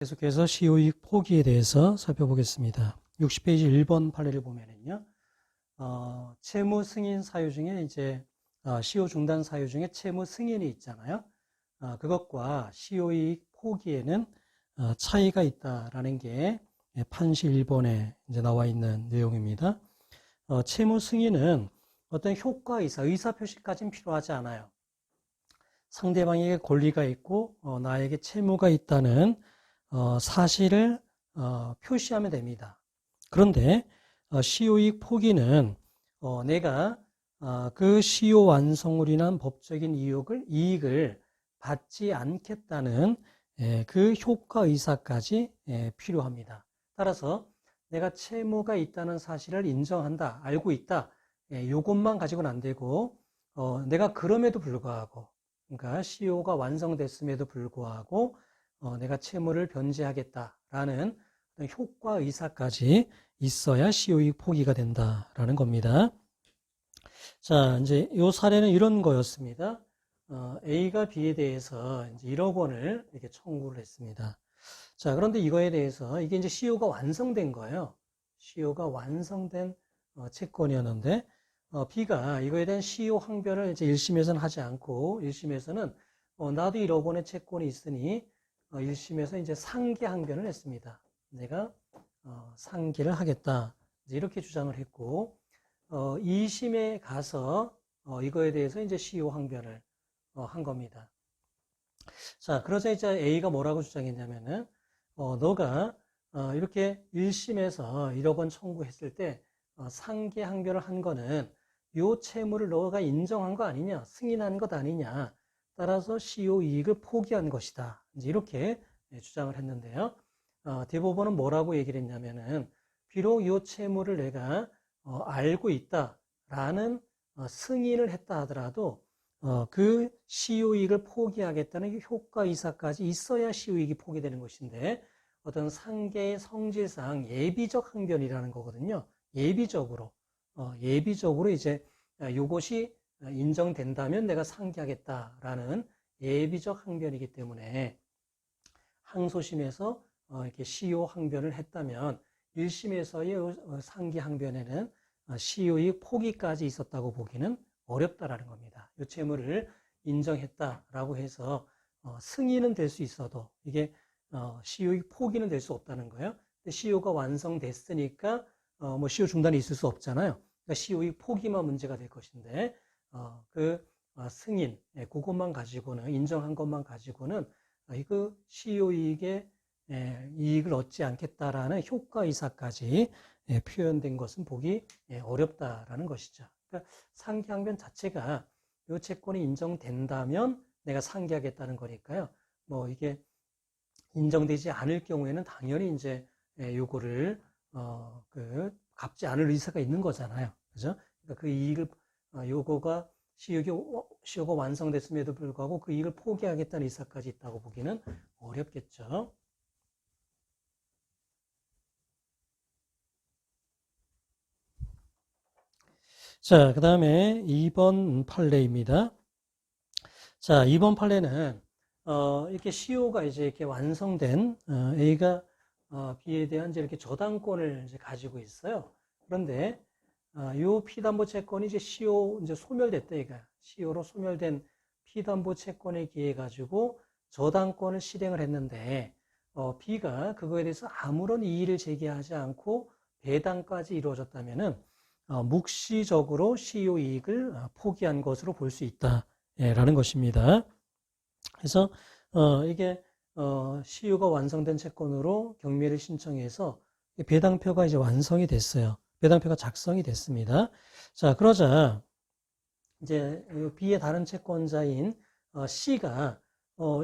계속해서 시효이익 포기에 대해서 살펴보겠습니다. 60페이지 1번 판례를 보면은요, 채무 승인 사유 중에 이제 시효 중단 사유 중에 채무 승인이 있잖아요. 그것과 시효이익 포기에는 차이가 있다라는 게 판시 1번에 이제 나와 있는 내용입니다. 채무 승인은 어떤 효과 의사 표시까지는 필요하지 않아요. 상대방에게 권리가 있고 나에게 채무가 있다는 사실을 표시하면 됩니다. 그런데 시효이익 포기는 내가 그 시효 완성으로 인한 법적인 이익을 받지 않겠다는 그 효과 의사까지 필요합니다. 따라서 내가 채무가 있다는 사실을 인정한다, 알고 있다, 이것만 가지고는 안 되고 내가 그럼에도 불구하고, 그러니까 시효가 완성됐음에도 불구하고 내가 채무를 변제하겠다라는 효과 의사까지 있어야 시효이익 포기가 된다라는 겁니다. 자, 이제 이 사례는 이런 거였습니다. A가 B에 대해서 이제 1억 원을 이렇게 청구를 했습니다. 자, 그런데 이거에 대해서 이게 이제 시효가 완성된 거예요. 시효가 완성된 채권이었는데 B가 이거에 대한 시효 항변을 이제 1심에서는 하지 않고 1심에서는 나도 1억 원의 채권이 있으니 1심에서 이제 상계 항변을 했습니다. 내가 상계를 하겠다, 이렇게 주장을 했고 2심에 가서 이거에 대해서 이제 시효 항변을 한 겁니다. 자, 그러자 이제 A가 뭐라고 주장했냐면은 너가 이렇게 1심에서 1억 원 청구했을 때 상계 항변을 한 거는 요 채무를 너가 인정한 거 아니냐, 승인한 것 아니냐, 따라서 시효 이익을 포기한 것이다, 이제 이렇게 주장을 했는데요. 대법원은 뭐라고 얘기를 했냐면은 비록 요 채무를 내가 알고 있다라는 승인을 했다 하더라도 그 시효이익을 포기하겠다는 효과 이사까지 있어야 시효이익이 포기되는 것인데 어떤 상계의 성질상 예비적 항변이라는 거거든요. 예비적으로 이제 이것이 인정된다면 내가 상계하겠다라는 예비적 항변이기 때문에 항소심에서 이렇게 시효 항변을 했다면 1심에서의 상계 항변에는 시효이익 포기까지 있었다고 보기는 어렵다라는 겁니다. 이 채무를 인정했다라고 해서 승인은 될 수 있어도 이게 시효이익 포기는 될 수 없다는 거예요. 근데 시효가 완성됐으니까 뭐 시효 중단이 있을 수 없잖아요. 그러니까 시효이익 포기만 문제가 될 것인데 그 승인, 그것만 가지고는, 인정한 것만 가지고는 그 시효이익의 이익을 얻지 않겠다라는 효과 이사까지 표현된 것은 보기 어렵다라는 것이죠. 그러니까 상계항변 자체가 이 채권이 인정된다면 내가 상계하겠다는 거니까요. 뭐 이게 인정되지 않을 경우에는 당연히 이제 요거를 갚지 않을 의사가 있는 거잖아요. 그죠? 그러니까 그 이익을 요거가 시효가 완성됐음에도 불구하고 그 이익을 포기하겠다는 의사까지 있다고 보기는 어렵겠죠. 자, 그 다음에 2번 판례입니다. 자, 2번 판례는 이렇게 시효가 이제 이렇게 완성된 A가 B에 대한 이제 이렇게 저당권을 이제 가지고 있어요. 그런데 요 피담보 채권이 이제 시효 이제 소멸됐다, 얘가 시효로 소멸된 피담보 채권에 기해 가지고 저당권을 실행을 했는데 B가 그거에 대해서 아무런 이의를 제기하지 않고 배당까지 이루어졌다면은 묵시적으로 시효 이익을 포기한 것으로 볼 수 있다라는 것입니다. 그래서 이게 시효가 완성된 채권으로 경매를 신청해서 배당표가 이제 완성이 됐어요. 배당표가 작성이 됐습니다. 자, 그러자 이제 B의 다른 채권자인 C가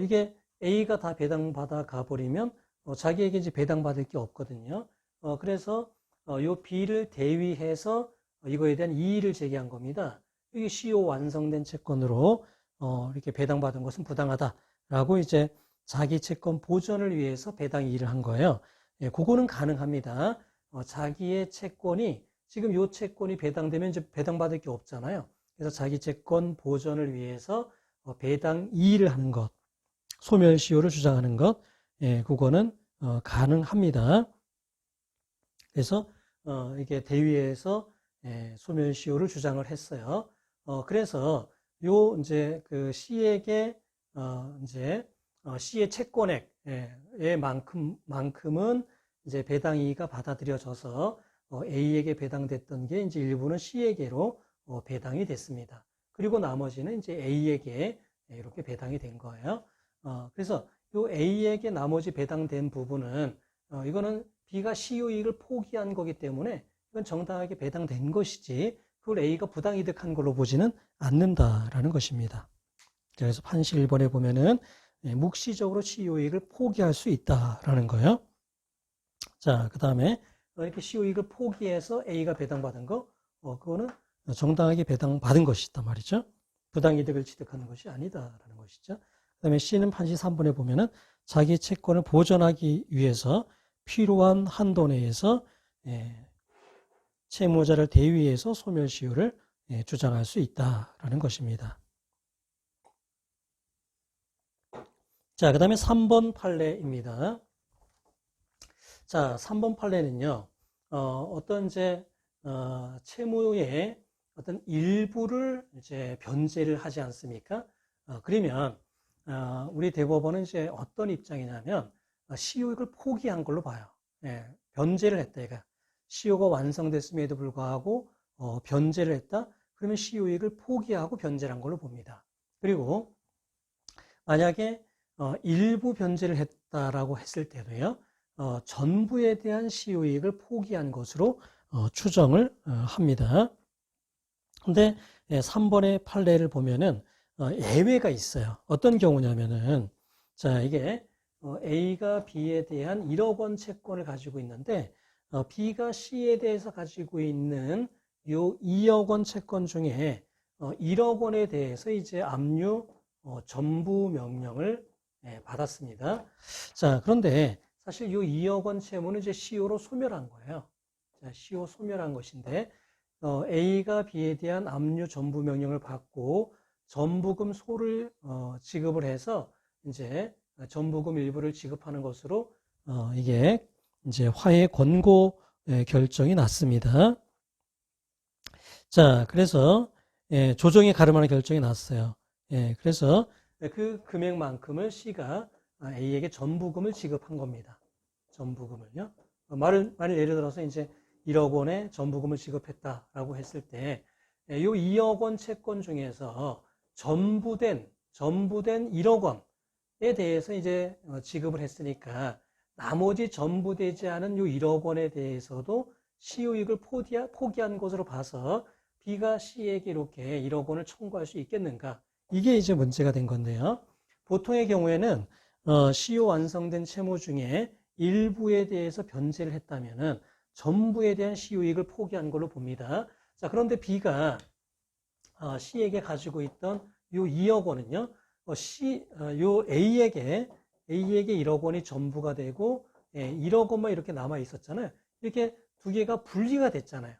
이게 A가 다 배당받아 가버리면 자기에게 이제 배당받을 게 없거든요. 그래서 요 B를 대위해서 이거에 대한 이의를 제기한 겁니다. 이게 시효 완성된 채권으로 이렇게 배당받은 것은 부당하다라고 이제 자기 채권 보전을 위해서 배당 이의를 한 거예요. 예, 그거는 가능합니다. 자기의 채권이 지금 요 채권이 배당되면 이제 배당받을 게 없잖아요. 그래서 자기 채권 보전을 위해서 배당 이의를 하는 것, 소멸시효를 주장하는 것, 예, 그거는 가능합니다. 그래서 이게 대위에서 소멸시효를 주장을 했어요. 그래서 요 이제 그 C에게 이제 C의 채권액의 만큼은 이제 배당 이의가 받아들여져서 A에게 배당됐던 게 이제 일부는 C에게로 배당이 됐습니다. 그리고 나머지는 이제 A에게 이렇게 배당이 된 거예요. 그래서 요 A에게 나머지 배당된 부분은 이거는 B가 시효 이익을 포기한 거기 때문에 이건 정당하게 배당된 것이지 그걸 A가 부당이득한 걸로 보지는 않는다라는 것입니다. 그래서 판시 1번에 보면은 묵시적으로 시효 이익을 포기할 수 있다라는 거예요. 자, 그 다음에 이렇게 시효 이익을 포기해서 A가 배당받은 거, 그거는 정당하게 배당받은 것이다 말이죠. 부당이득을 취득하는 것이 아니다라는 것이죠. 그 다음에 C는 판시 3번에 보면은 자기 채권을 보전하기 위해서 필요한 한도 내에서 채무자를 대위해서 소멸시효를 주장할 수 있다라는 것입니다. 자, 그 다음에 3번 판례입니다. 자, 3번 판례는요, 어떤 이제 채무의 어떤 일부를 이제 변제를 하지 않습니까? 그러면 우리 대법원은 이제 어떤 입장이냐면 시효익을 포기한 걸로 봐요. 변제를 했다. 그러니까 시효가 완성됐음에도 불구하고 변제를 했다. 그러면 시효익을 포기하고 변제를 한 걸로 봅니다. 그리고 만약에 일부 변제를 했다라고 했을 때도요, 전부에 대한 시효이익을 포기한 것으로 추정을 합니다. 근데 3번의 판례를 보면은 예외가 있어요. 어떤 경우냐면은 자, 이게 A가 B에 대한 1억 원 채권을 가지고 있는데 B가 C에 대해서 가지고 있는 요 2억 원 채권 중에 1억 원에 대해서 이제 압류 전부 명령을 받았습니다. 자, 그런데 사실 이 2억 원 채무는 이제 시효로 소멸한 거예요. 자, 시효 소멸한 것인데 A가 B에 대한 압류 전부 명령을 받고 전부금 소를 지급을 해서 이제 전부금 일부를 지급하는 것으로 이게 이제 화해 권고 결정이 났습니다. 자, 그래서 조정에 가름하는 결정이 났어요. 그래서 그 금액만큼을 C가 A에게 전부금을 지급한 겁니다. 전부금을요. 만일 예를 들어서 이제 1억 원의 전부금을 지급했다라고 했을 때, 이 2억 원 채권 중에서 전부된 1억 원에 대해서 이제 지급을 했으니까 나머지 전부되지 않은 이 1억 원에 대해서도 시효이익을 포기한 것으로 봐서 B가 C에게 이렇게 1억 원을 청구할 수 있겠는가? 이게 이제 문제가 된 건데요. 보통의 경우에는 시효 완성된 채무 중에 일부에 대해서 변제를 했다면은 전부에 대한 시효이익을 포기한 걸로 봅니다. 자, 그런데 B가 C에게 가지고 있던 요 2억 원은요, 요 A에게 1억 원이 전부가 되고 1억 원만 이렇게 남아 있었잖아요. 이렇게 두 개가 분리가 됐잖아요.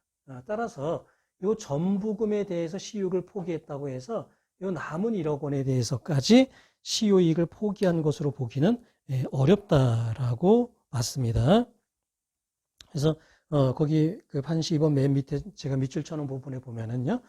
따라서 요 전부금에 대해서 시효이익을 포기했다고 해서 요 남은 1억 원에 대해서까지 시효이익을 포기한 것으로 보기는 어렵다라고 봤습니다. 그래서 거기 그 판시 2번 맨 밑에 제가 밑줄 쳐놓은 부분에 보면은요,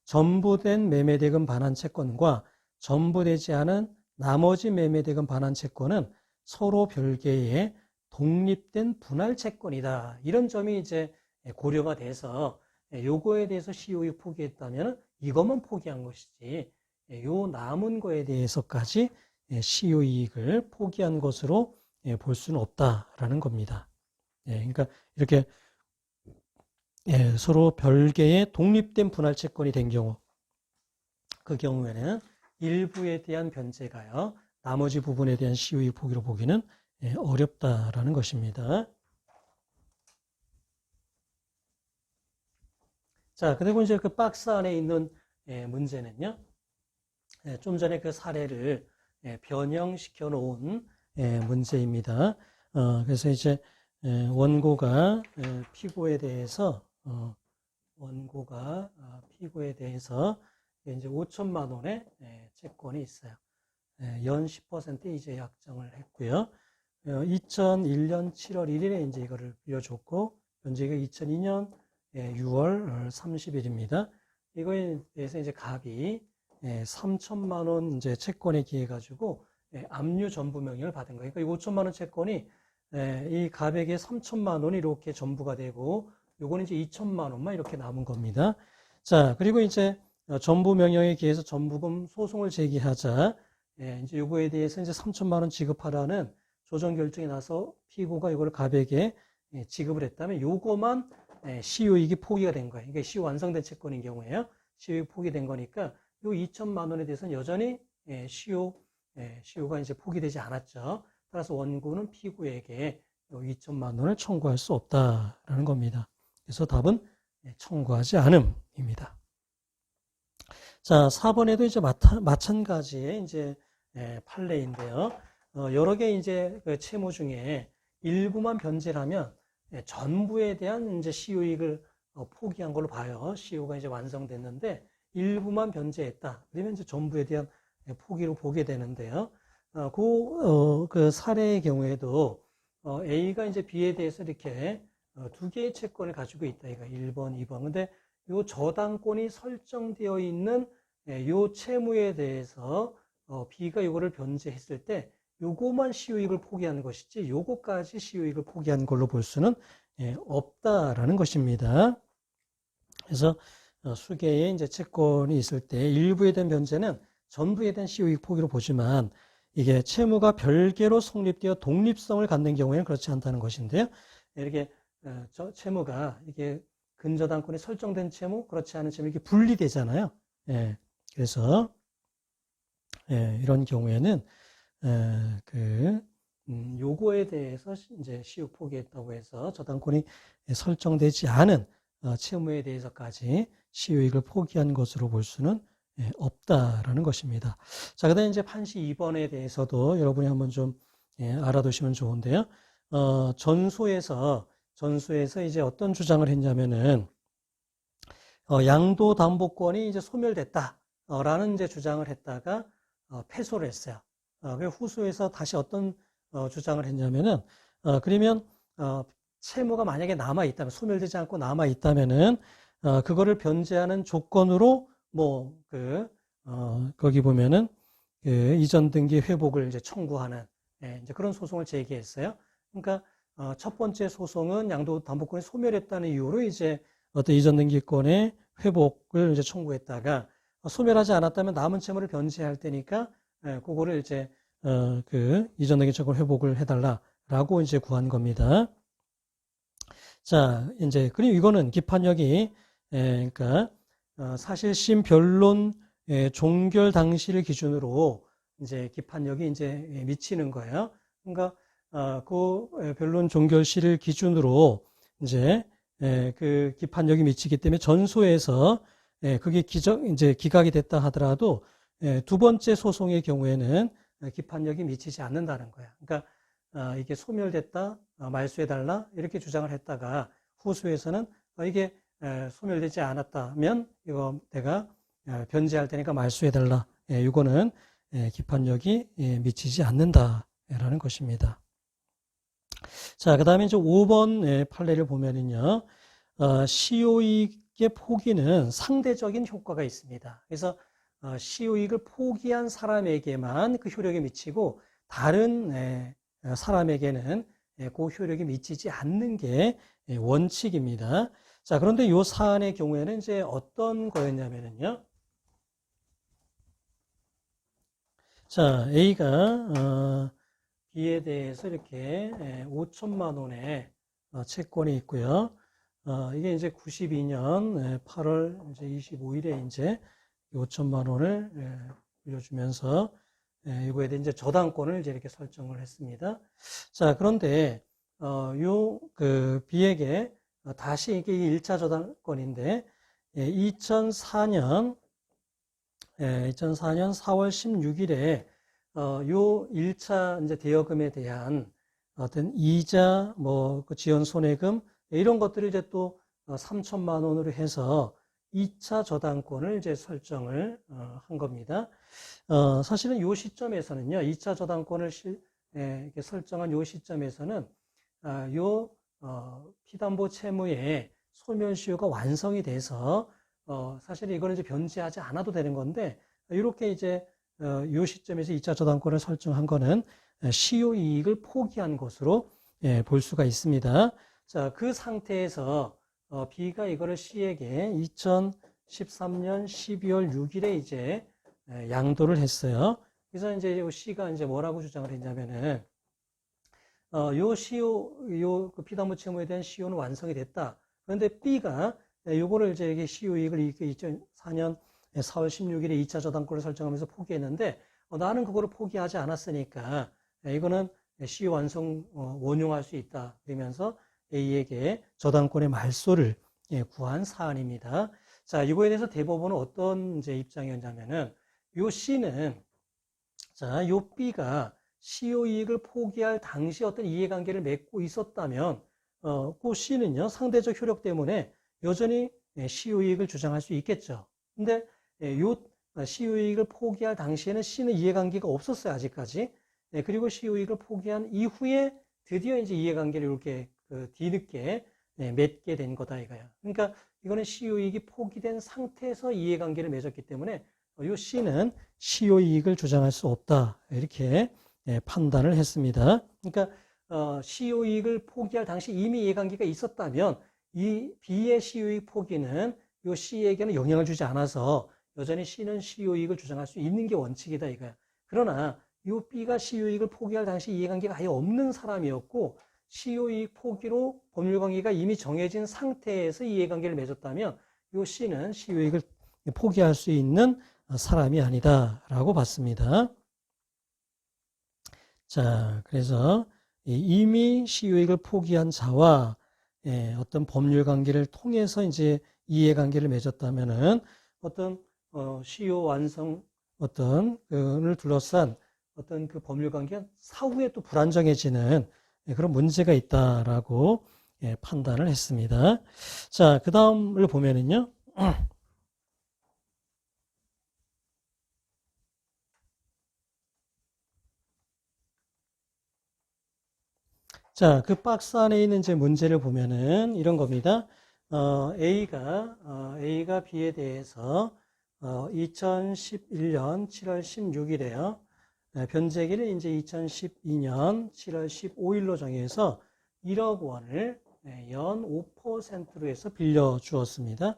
전부된 매매대금 반환 채권과 전부되지 않은 나머지 매매대금 반환 채권은 서로 별개의 독립된 분할 채권이다. 이런 점이 이제 고려가 돼서 요거에 대해서 시효이익 포기했다면 이것만 포기한 것이지 요 남은 거에 대해서까지 시효이익을 포기한 것으로 볼 수는 없다라는 겁니다. 그러니까 이렇게 서로 별개의 독립된 분할 채권이 된 경우, 그 경우에는 일부에 대한 변제가요, 나머지 부분에 대한 시효이익 포기로 보기는 어렵다라는 것입니다. 자, 그리고 이제 그 박스 안에 있는 문제는요, 좀 전에 그 사례를 변형시켜 놓은 문제입니다. 그래서 이제 원고가 피고에 대해서 이제 5천만 원의 채권이 있어요. 연 10% 이제 약정을 했고요. 2001년 7월 1일에 이제 이거를 빌려줬고, 현재 이거 2002년 6월 30일입니다. 이거에 대해서 이제 갑이 3천만 원 이제 채권에 기해 가지고 압류 전부 명령을 받은 거예요. 그러니까 이 5천만 원 채권이 이 갑에게 3천만 원이 이렇게 전부가 되고, 요거는 이제 2천만 원만 이렇게 남은 겁니다. 자, 그리고 이제 전부 명령에 기해서 전부금 소송을 제기하자, 이제 요거에 대해서 이제 3천만 원 지급하라는 조정 결정이 나서 피고가 이거를 갑에게 지급을 했다면 요거만 시효이익이 포기가 된 거예요. 그러니까 시효 완성된 채권인 경우에요. 시효이익 포기된 거니까 요 2천만 원에 대해서는 여전히 시효가 이제 포기되지 않았죠. 따라서 원고는 피고에게 요 2천만 원을 청구할 수 없다라는 겁니다. 그래서 답은 청구하지 않음입니다. 자, 4번에도 이제 마찬가지의 이제 판례인데요. 여러 개 이제 그 채무 중에 일부만 변제를 하면 전부에 대한 이제 시효이익을 포기한 걸로 봐요. 시효가 이제 완성됐는데 일부만 변제했다. 그러면 이제 전부에 대한 포기로 보게 되는데요. 그 사례의 경우에도 A가 이제 B에 대해서 이렇게 두 개의 채권을 가지고 있다. 이거 1번, 2번. 근데 요 저당권이 설정되어 있는 요 채무에 대해서 B가 요거를 변제했을 때 요거만 시효이익을 포기하는 것이지 요거까지 시효이익을 포기한 걸로 볼 수는 없다라는 것입니다. 그래서 수개의 이제 채권이 있을 때 일부에 대한 변제는 전부에 대한 시효이익 포기로 보지만 이게 채무가 별개로 성립되어 독립성을 갖는 경우에는 그렇지 않다는 것인데요. 이렇게 채무가 이게 근저당권이 설정된 채무, 그렇지 않은 채무 이렇게 분리되잖아요. 그래서 이런 경우에는 요거에 대해서 이제 시효 포기했다고 해서 저당권이 설정되지 않은 채무에 대해서까지 시효이익을 포기한 것으로 볼 수는 없다라는 것입니다. 자, 그 다음에 이제 판시 2번에 대해서도 여러분이 한번 좀 알아두시면 좋은데요. 전소에서 이제 어떤 주장을 했냐면은, 양도담보권이 이제 소멸됐다라는 이제 주장을 했다가, 패소를 했어요. 후소에서 다시 어떤 주장을 했냐면은, 그러면 채무가 만약에 남아 있다면, 소멸되지 않고 남아 있다면은 그거를 변제하는 조건으로 거기 보면은 이전 등기 회복을 이제 청구하는 이제 그런 소송을 제기했어요. 그러니까 첫 번째 소송은 양도담보권이 소멸했다는 이유로 이제 어떤 이전 등기권의 회복을 이제 청구했다가 소멸하지 않았다면 남은 채무를 변제할 테니까 그거를 이제 이전 등기권 회복을 해달라라고 이제 구한 겁니다. 자, 이제 그리고 이거는 기판력이 그러니까 사실심 변론 종결 당시를 기준으로 이제 기판력이 이제 미치는 거예요. 그러니까 그 변론 종결시를 기준으로 이제 그 기판력이 미치기 때문에 전소에서 그게 이제 기각이 됐다 하더라도 두 번째 소송의 경우에는 기판력이 미치지 않는다는 거예요. 그러니까 이게 소멸됐다, 말소해달라 이렇게 주장을 했다가 후소에서는 이게 소멸되지 않았다면 이거 내가 변제할 테니까 말소해달라. 이거는 기판력이 미치지 않는다라는 것입니다. 자, 그 다음에 이제 5번 판례를 보면은요, 시효이익의 포기는 상대적인 효과가 있습니다. 그래서 시효이익을 포기한 사람에게만 그 효력이 미치고 다른 사람에게는 그 효력이 미치지 않는 게 원칙입니다. 자, 그런데 이 사안의 경우에는 이제 어떤 거였냐면요. 자, A가 B에 대해서 이렇게 5천만 원의 채권이 있고요. 이게 이제 92년 8월 이제 25일에 이제 5천만 원을 빌려주면서 이거에 대해 이제 저당권을 이제 이렇게 설정을 했습니다. 자, 그런데 B에게 다시 이게 1차 저당권인데 2004년 4월 16일에 요 1차 이제 대여금에 대한 어떤 이자, 그 지연 손해금 이런 것들을 이제 또 3천만 원으로 해서 2차 저당권을 이제 설정을 한 겁니다. 사실은 요 시점에서는요, 2차 저당권을 이렇게 설정한 요 시점에서는 요 피담보 채무의 소멸시효가 완성이 돼서 사실 이거는 이제 변제하지 않아도 되는 건데 이렇게 이제 요 시점에서 2차 저당권을 설정한 거는 시효 이익을 포기한 것으로 볼 수가 있습니다. 자, 그 상태에서 B가 이거를 C에게 2013년 12월 6일에 이제 양도를 했어요. 그래서 이제 C가 이제 뭐라고 주장을 했냐면은 그 피담보 채무에 대한 시효는 완성이 됐다. 그런데 B가 요거를 이제 이게 시효 이익을 2004년 4월 16일에 2차 저당권을 설정하면서 포기했는데 나는 그거를 포기하지 않았으니까 이거는 시효 완성 원용할 수 있다. 그러면서 A에게 저당권의 말소를 구한 사안입니다. 자, 이거에 대해서 대법원은 어떤 이제 입장이었냐면은 요 C는 자, 요 B가 시효 이익을 포기할 당시 어떤 이해관계를 맺고 있었다면 그 C는요 상대적 효력 때문에 여전히 시효 이익을 주장할 수 있겠죠. 근데 요 시효 이익을 포기할 당시에는 C는 이해관계가 없었어요 아직까지. 그리고 시효 이익을 포기한 이후에 드디어 이제 이해관계를 이렇게 뒤늦게 맺게 된 거다 이거야. 그러니까 이거는 시효 이익이 포기된 상태에서 이해관계를 맺었기 때문에 요 C는 시효 이익을 주장할 수 없다 이렇게 판단을 했습니다. 그러니까 시효 이익을 포기할 당시 이미 이해관계가 있었다면 이 B의 시효 이익 포기는 요 C에게는 영향을 주지 않아서 여전히 C는 시효 이익을 주장할 수 있는 게 원칙이다 이거야. 그러나 요 B가 시효 이익을 포기할 당시 이해관계가 아예 없는 사람이었고 시효 이익 포기로 법률관계가 이미 정해진 상태에서 이해관계를 맺었다면 요 C는 시효 이익을 포기할 수 있는 사람이 아니다라고 봤습니다. 자, 그래서 이미 시효이익을 포기한 자와 어떤 법률 관계를 통해서 이제 이해관계를 맺었다면은 어떤 시효 완성 어떤 그를 둘러싼 어떤 그 법률 관계가 사후에 또 불안정해지는 그런 문제가 있다라고 판단을 했습니다. 자, 그 다음을 보면은요. 자, 그 박스 안에 있는 이제 문제를 보면은 이런 겁니다. A가 B에 대해서 2011년 7월 16일에요. 변제기를 이제 2012년 7월 15일로 정해서 1억 원을 연 5%로 해서 빌려 주었습니다.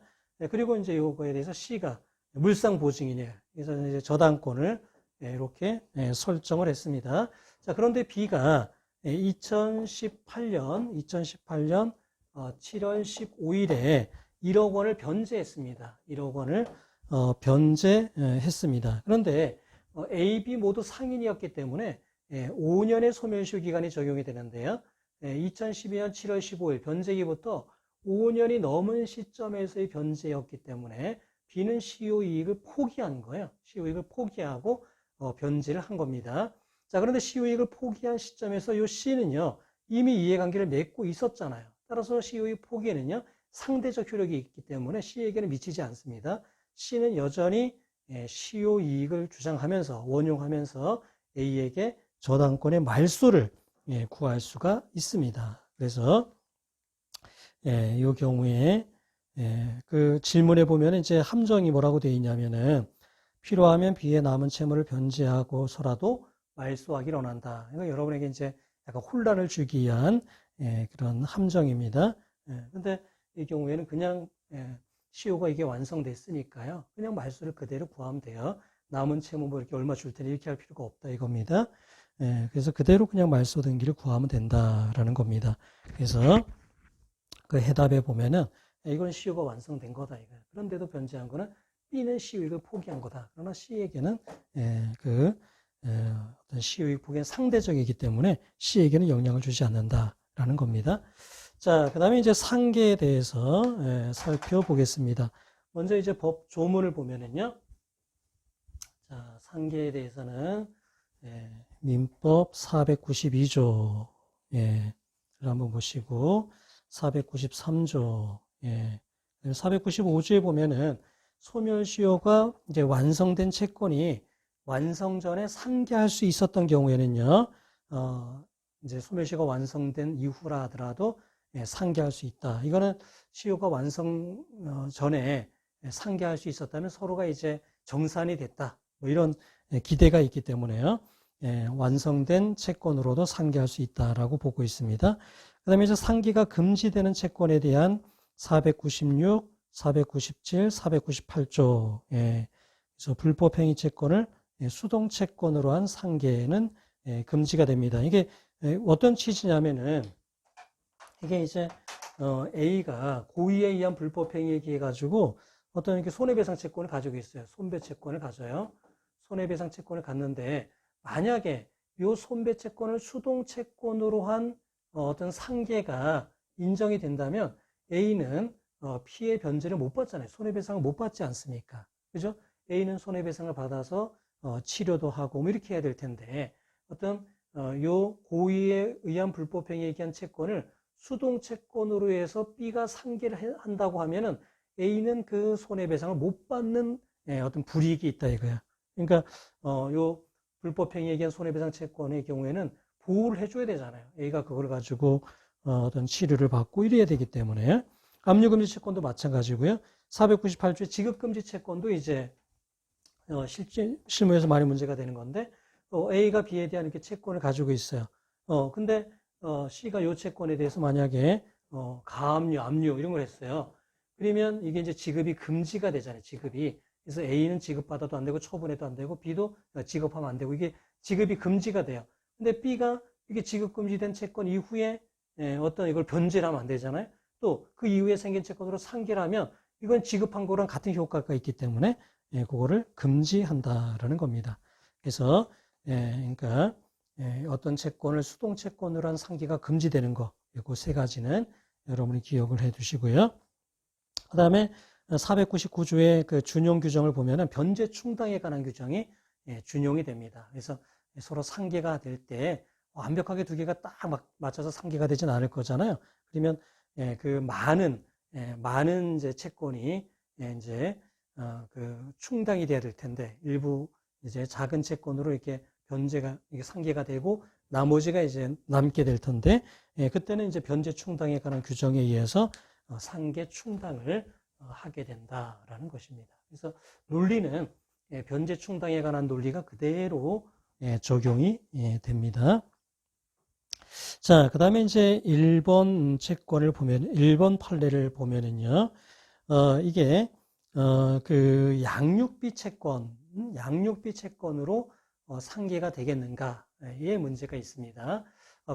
그리고 이제 요거에 대해서 C가 물상 보증이네요. 그래서 이제 저당권을 이렇게 설정을 했습니다. 자, 그런데 B가 2018년 7월 15일에 1억 원을 변제했습니다. 1억 원을 변제했습니다. 그런데 A, B 모두 상인이었기 때문에 5년의 소멸시효 기간이 적용이 되는데요. 2012년 7월 15일 변제기부터 5년이 넘은 시점에서의 변제였기 때문에 B는 시효 이익을 포기한 거예요. 시효 이익을 포기하고 변제를 한 겁니다. 자, 그런데 시효 이익을 포기한 시점에서 이 C는요, 이미 이해관계를 맺고 있었잖아요. 따라서 시효 이익 포기에는요, 상대적 효력이 있기 때문에 C에게는 미치지 않습니다. C는 여전히 시효 이익을 주장하면서, 원용하면서 A에게 저당권의 말소를 구할 수가 있습니다. 그래서, 이 경우에, 그 질문에 보면 이제 함정이 뭐라고 되어 있냐면은, 필요하면 B의 남은 채무를 변제하고서라도 말소하기를 원한다. 이거 여러분에게 이제 약간 혼란을 주기 위한 그런 함정입니다. 그런데 이 경우에는 그냥 시효가 이게 완성됐으니까요. 그냥 말소를 그대로 구하면 돼요. 남은 채무 뭐 이렇게 얼마 줄 테니 이렇게 할 필요가 없다 이겁니다. 그래서 그대로 그냥 말소 등기를 구하면 된다라는 겁니다. 그래서 그 해답에 보면은 이건 시효가 완성된 거다 이거예요. 그런데도 변제한 거는 B는 시효익을 포기한 거다. 그러나 C에게는 어떤 시효익 포기는 상대적이기 때문에 C에게는 영향을 주지 않는다라는 겁니다. 자, 그 다음에 이제 상계에 대해서 살펴보겠습니다. 먼저 이제 법 조문을 보면은요. 자, 상계에 대해서는 민법 492조 를 한번 보시고 493조 495조에 보면은 소멸시효가 이제 완성된 채권이 완성 전에 상계할 수 있었던 경우에는요, 이제 소멸시효가 완성된 이후라 하더라도 상계할 수 있다. 이거는 시효가 완성 전에 상계할 수 있었다면 서로가 이제 정산이 됐다. 뭐 이런 기대가 있기 때문에요. 완성된 채권으로도 상계할 수 있다라고 보고 있습니다. 그다음에 이제 상기가 금지되는 채권에 대한 496, 497, 498조. 그래서 불법행위 채권을 수동 채권으로 한 상계는 금지가 됩니다. 이게 어떤 취지냐면은 이게 이제 A가 고의에 의한 불법행위에 의해 가지고 어떤 이렇게 손해배상 채권을 가지고 있어요. 손배 채권을 가져요. 손해배상 채권을 갖는데 만약에 이 손배 채권을 수동 채권으로 한 어떤 상계가 인정이 된다면 A는 피해 변제를 못 받잖아요. 손해배상을 못 받지 않습니까? 그죠? A는 손해배상을 받아서 치료도 하고 뭐 이렇게 해야 될 텐데 어떤 요 고의에 의한 불법행위에 의한 채권을 수동 채권으로 해서 B가 상계를 한다고 하면은 A는 그 손해배상을 못 받는 어떤 불이익이 있다 이거야. 그러니까 요 불법행위에 의한 손해배상 채권의 경우에는 보호를 해줘야 되잖아요. A가 그걸 가지고 어떤 치료를 받고 이래야 되기 때문에 압류금지 채권도 마찬가지고요. 498조의 지급금지 채권도 이제 실무에서 많이 문제가 되는 건데 A가 B에 대한 이렇게 채권을 가지고 있어요. 근데 C가 요 채권에 대해서 만약에 가압류, 압류 이런 걸 했어요. 그러면 이게 이제 지급이 금지가 되잖아요. 지급이. 그래서 A는 지급받아도 안 되고 처분해도 안 되고 B도 지급하면 안 되고 이게 지급이 금지가 돼요. 근데 B가 이게 지급 금지된 채권 이후에 어떤 이걸 변제를 하면 안 되잖아요. 또 그 이후에 생긴 채권으로 상계를 하면 이건 지급한 거랑 같은 효과가 있기 때문에 그거를 금지한다라는 겁니다. 그래서 그러니까 어떤 채권을 수동 채권으로 한 상계가 금지되는 거, 그 세 가지는 여러분이 기억을 해 두시고요. 그 다음에 499조의 그 준용 규정을 보면은 변제 충당에 관한 규정이 준용이 됩니다. 그래서 서로 상계가 될 때 완벽하게 두 개가 딱 맞춰서 상계가 되진 않을 거잖아요. 그러면 그 많은 이제 채권이 이제 그 충당이 돼야 될 텐데 일부 이제 작은 채권으로 이렇게 변제가 이게 상계가 되고 나머지가 이제 남게 될 텐데 그때는 이제 변제 충당에 관한 규정에 의해서 상계 충당을 하게 된다라는 것입니다. 그래서 논리는 변제 충당에 관한 논리가 그대로 적용이 됩니다. 자, 그 다음에 이제 1번 채권을 보면, 1번 판례를 보면은요, 이게, 그 양육비 채권으로 상계가 되겠는가의 문제가 있습니다.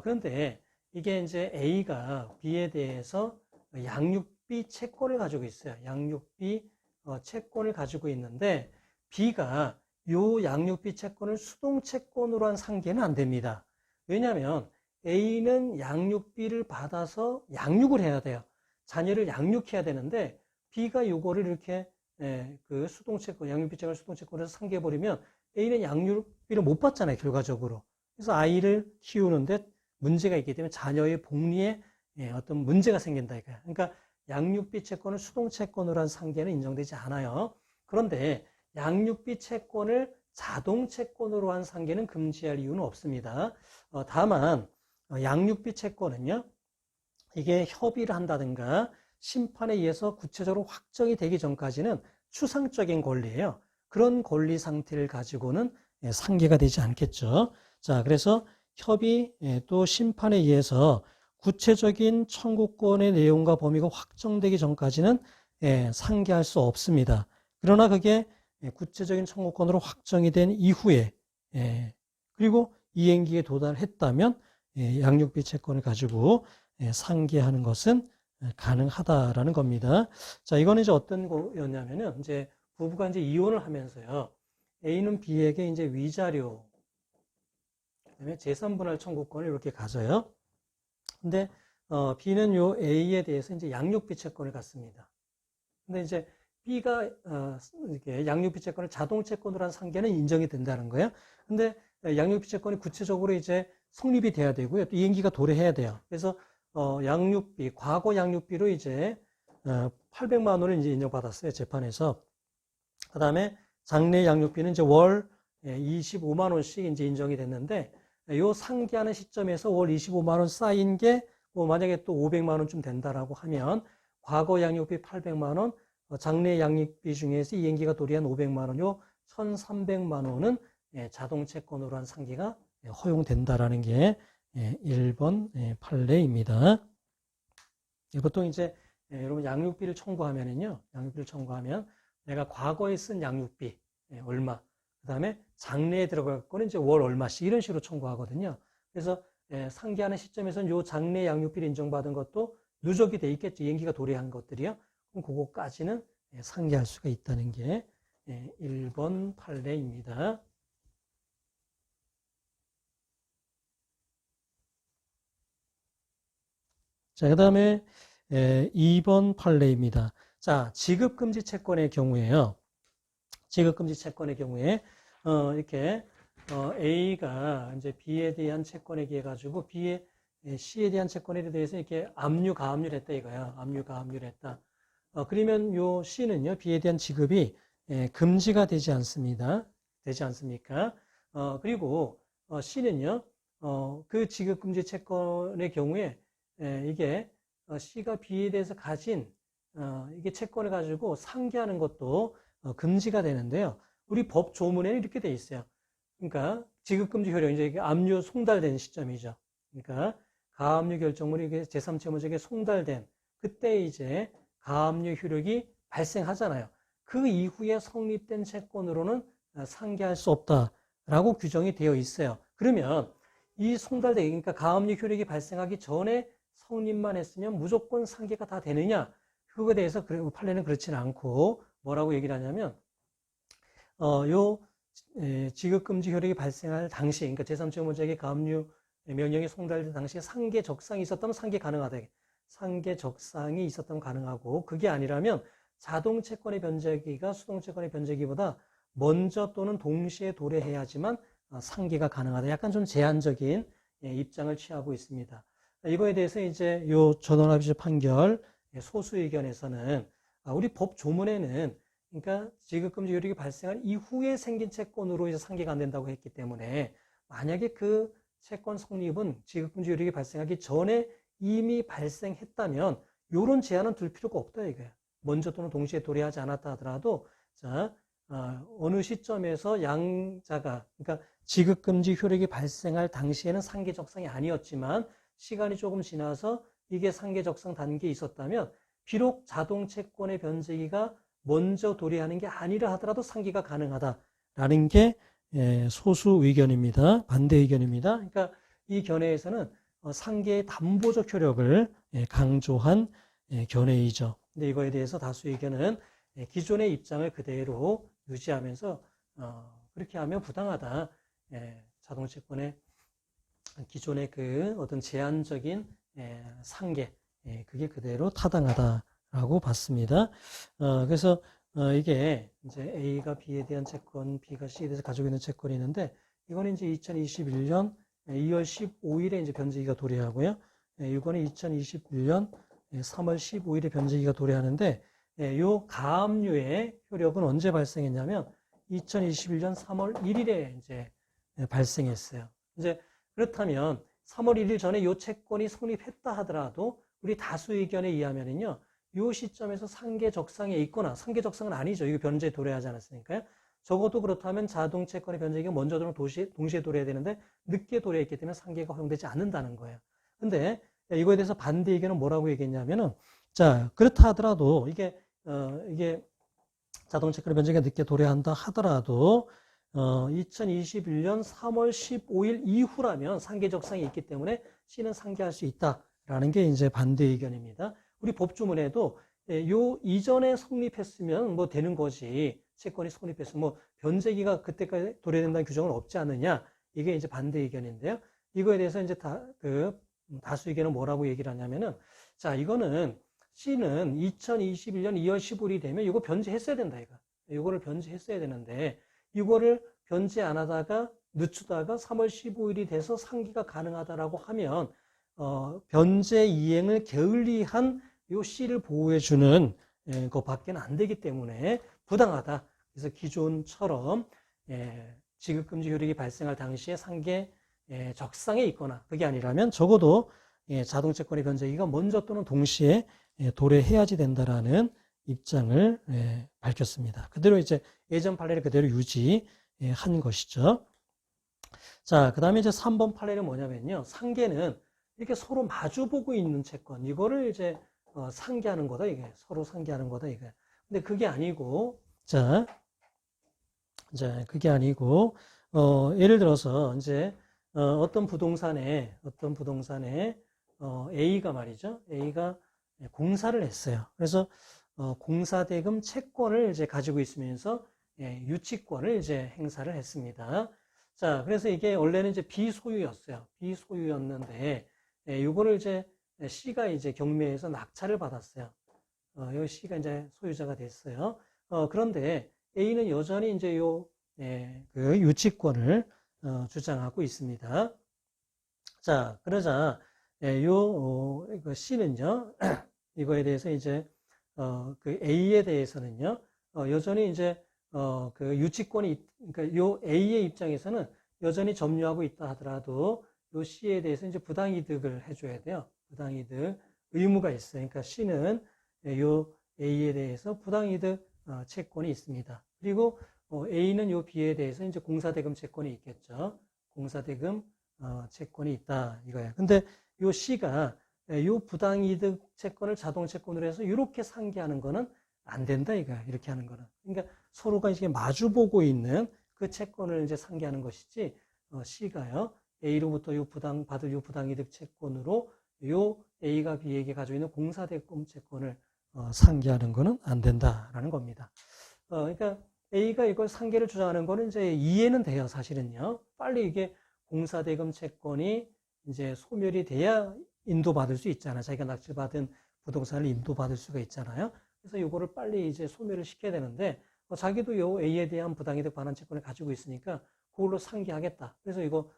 그런데 이게 이제 A가 B에 대해서 양육비 채권을 가지고 있어요. 양육비 채권을 가지고 있는데 B가 요 양육비 채권을 수동 채권으로 한 상계는 안 됩니다. 왜냐하면 A는 양육비를 받아서 양육을 해야 돼요. 자녀를 양육해야 되는데 B가 요거를 이렇게 그 수동채권, 양육비 채권을 수동채권에서 상계해버리면 A는 양육비를 못 받잖아요, 결과적으로. 그래서 아이를 키우는데 문제가 있기 때문에 자녀의 복리에 어떤 문제가 생긴다 이거야. 그러니까 양육비 채권을 수동채권으로 한 상계는 인정되지 않아요. 그런데 양육비 채권을 자동채권으로 한 상계는 금지할 이유는 없습니다. 다만 양육비 채권은요, 이게 협의를 한다든가 심판에 의해서 구체적으로 확정이 되기 전까지는 추상적인 권리예요. 그런 권리 상태를 가지고는 상계가 되지 않겠죠. 자, 그래서 협의 또 심판에 의해서 구체적인 청구권의 내용과 범위가 확정되기 전까지는 상계할 수 없습니다. 그러나 그게 구체적인 청구권으로 확정이 된 이후에 그리고 이행기에 도달했다면 양육비 채권을 가지고 상계하는 것은 가능하다라는 겁니다. 자, 이거는 이제 어떤 거였냐면은 이제 부부가 이제 이혼을 하면서요. A는 B에게 이제 위자료, 그다음에 재산분할 청구권을 이렇게 가져요. 근데 B는 요 A에 대해서 이제 양육비 채권을 갖습니다. 근데 이제 B가 이렇게 양육비 채권을 자동 채권으로 한 상계는 인정이 된다는 거예요. 근데 양육비 채권이 구체적으로 이제 성립이 돼야 되고요. 또 이행기가 도래해야 돼요. 그래서 양육비, 과거 양육비로 이제 800만 원을 이제 인정받았어요. 재판에서. 그다음에 장래 양육비는 이제 월 25만 원씩 이제 인정이 됐는데 요 상기하는 시점에서 월 25만 원 쌓인 게 뭐 만약에 또 500만 원쯤 된다라고 하면 과거 양육비 800만 원, 장래 양육비 중에서 이행기가 도래한 500만 원, 요 1,300만 원은 자동 채권으로 한 상기가 허용된다라는 게 1번 판례입니다. 보통 이제 여러분 양육비를 청구하면은요, 양육비를 청구하면 내가 과거에 쓴 양육비 얼마, 그 다음에 장래에 들어갈 거는 이제 월 얼마씩 이런 식으로 청구하거든요. 그래서 상기하는 시점에서는 요 장래 양육비를 인정받은 것도 누적이 돼 있겠죠. 이행기가 도래한 것들이요. 그럼 그거까지는 상기할 수가 있다는 게 1번 판례입니다. 자, 그 다음에 2번 판례입니다. 자, 지급금지 채권의 경우에요. 지급금지 채권의 경우에 이렇게 A가 이제 B에 대한 채권에 기해 가지고 C에 대한 채권에 대해서 이렇게 압류 가압류를 했다 이거야. 압류 가압류를 했다. 그러면 요 C는요, B에 대한 지급이 금지가 되지 않습니다. 되지 않습니까? 그리고 C는요, 그 지급금지 채권의 경우에 이게 C가 B에 대해서 가진 이게 채권을 가지고 상기하는 것도 금지가 되는데요. 우리 법 조문에는 이렇게 돼 있어요. 그러니까 지급금지 효력, 이제 이게 압류 송달된 시점이죠. 그러니까 가압류 결정물이 이게 제3채무자에게 송달된 그때 이제 가압류 효력이 발생하잖아요. 그 이후에 성립된 채권으로는 상기할 수 없다라고 규정이 되어 있어요. 그러면 이 송달되기, 그러니까 가압류 효력이 발생하기 전에 성립만 했으면 무조건 상기가 다 되느냐? 그거에 대해서 판례는 그렇지는 않고 뭐라고 얘기를 하냐면 요 지급금지 효력이 발생할 당시, 그러니까 제3채무자에게 가압류 명령이 송달된 당시에 상계적상이 있었다면 상계 가능하다. 상계적상이 있었다면 가능하고 그게 아니라면 자동채권의 변제기가 수동채권의 변제기보다 먼저 또는 동시에 도래해야지만 상계가 가능하다. 약간 좀 제한적인 입장을 취하고 있습니다. 이거에 대해서 이제 요 전원합의체 판결 소수 의견에서는 우리 법 조문에는 그러니까 지급금지 효력이 발생한 이후에 생긴 채권으로 이제 상계가 안 된다고 했기 때문에 만약에 그 채권 성립은 지급금지 효력이 발생하기 전에 이미 발생했다면 이런 제한은 둘 필요가 없다 이거야. 먼저 또는 동시에 도래하지 않았다 하더라도 자 어느 시점에서 양자가 그러니까 지급금지 효력이 발생할 당시에는 상계적상이 아니었지만 시간이 조금 지나서 이게 상계적상 단계에 있었다면 비록 자동채권의 변제기가 먼저 도래하는 게 아니라 하더라도 상기가 가능하다라는 게 소수 의견입니다. 반대 의견입니다. 그러니까 이 견해에서는 상계의 담보적 효력을 강조한 견해이죠. 근데 이거에 대해서 다수 의견은 기존의 입장을 그대로 유지하면서 그렇게 하면 부당하다. 자동채권의 기존의 그 어떤 제한적인 상계 그게 그대로 타당하다라고 봤습니다. 그래서 이게 이제 A가 B에 대한 채권, B가 C에 대해서 가지고 있는 채권이 있는데 이거는 이제 2021년 2월 15일에 이제 변제기가 도래하고요. 이거는 2021년 3월 15일에 변제기가 도래하는데 요 가압류의 효력은 언제 발생했냐면 2021년 3월 1일에 이제 발생했어요. 이제 그렇다면 3월 1일 전에 요 채권이 성립했다 하더라도 우리 다수 의견에 의하면은요. 요 시점에서 상계적상에 있거나 상계적상은 아니죠. 이거 변제에 도래하지 않았으니까요. 적어도 그렇다면 자동채권의 변제기가 먼저 들어오면 동시에 도래해야 되는데 늦게 도래했기 때문에 상계가 허용되지 않는다는 거예요. 근데 이거에 대해서 반대 의견은 뭐라고 얘기했냐면은 자 그렇다 하더라도 이게 자동채권의 변제기가 늦게 도래한다 하더라도 2021년 3월 15일 이후라면 상계적상이 있기 때문에 C는 상계할 수 있다라는 게 이제 반대 의견입니다. 우리 법조문에도 요 이전에 성립했으면 뭐 되는 거지. 채권이 성립했으면 뭐 변제기가 그때까지 도래된다는 규정은 없지 않느냐. 이게 이제 반대 의견인데요. 이거에 대해서 이제 다수 의견은 뭐라고 얘기를 하냐면은 자, 이거는 C는 2021년 2월 15일이 되면 이거 변제했어야 된다 이거. 이거를 변제했어야 되는데 이거를 변제 안 하다가 늦추다가 3월 15일이 돼서 상기가 가능하다라고 하면 변제 이행을 게을리한 요 C를 보호해주는 것밖에는 안 되기 때문에 부당하다. 그래서 기존처럼 지급금지 효력이 발생할 당시에 상계 적상에 있거나 그게 아니라면 적어도 자동채권의 변제기가 먼저 또는 동시에 도래해야지 된다라는 입장을 밝혔습니다. 그대로 이제 예전 판례를 그대로 유지한 것이죠. 자, 그 다음에 이제 3번 판례는 뭐냐면요. 상계는 이렇게 서로 마주보고 있는 채권, 이거를 이제 상계하는 거다, 이게. 서로 상계하는 거다, 이게. 근데 그게 아니고, 자, 그게 아니고, 예를 들어서, 이제, 어떤 부동산에, A가 말이죠. A가 공사를 했어요. 그래서, 공사대금 채권을 이제 가지고 있으면서, 유치권을 이제 행사를 했습니다. 자, 그래서 이게 원래는 이제 비소유였어요. 비소유였는데, 이거를 이제 C가 이제 경매에서 낙찰을 받았어요. 여기 C가 이제 소유자가 됐어요. 그런데 A는 여전히 이제 그 유치권을 주장하고 있습니다. 자, 그러자 그 C는요, 이거에 대해서 이제 그 A에 대해서는요, 여전히 이제 그 유치권이, 그러니까 요 A의 입장에서는 여전히 점유하고 있다 하더라도 요 C에 대해서 이제 부당이득을 해줘야 돼요. 부당이득 의무가 있어요. 그러니까 C는 요 A에 대해서 부당이득 채권이 있습니다. 그리고 A는 요 B에 대해서 이제 공사대금 채권이 있겠죠. 공사대금 채권이 있다 이거예요. 근데 요 C가 요 부당이득 채권을 자동채권으로 해서 이렇게 상계하는 거는 안 된다 이거야. 이렇게 하는 거는. 그러니까 서로가 이제 마주보고 있는 그 채권을 이제 상계하는 것이지, C가요, A로부터 받을 요 부당이득 채권으로 요 A가 B에게 가지고 있는 공사대금 채권을 상계하는 거는 안 된다라는 겁니다. 그러니까 A가 이걸 상계를 주장하는 거는 이제 이해는 돼요, 사실은요. 빨리 이게 공사대금 채권이 이제 소멸이 돼야 인도받을 수 있잖아요. 자기가 낙찰받은 부동산을 인도받을 수가 있잖아요. 그래서 이거를 빨리 이제 소멸을 시켜야 되는데, 자기도 요 A에 대한 부당이득 반환 채권을 가지고 있으니까 그걸로 상계하겠다. 그래서 이거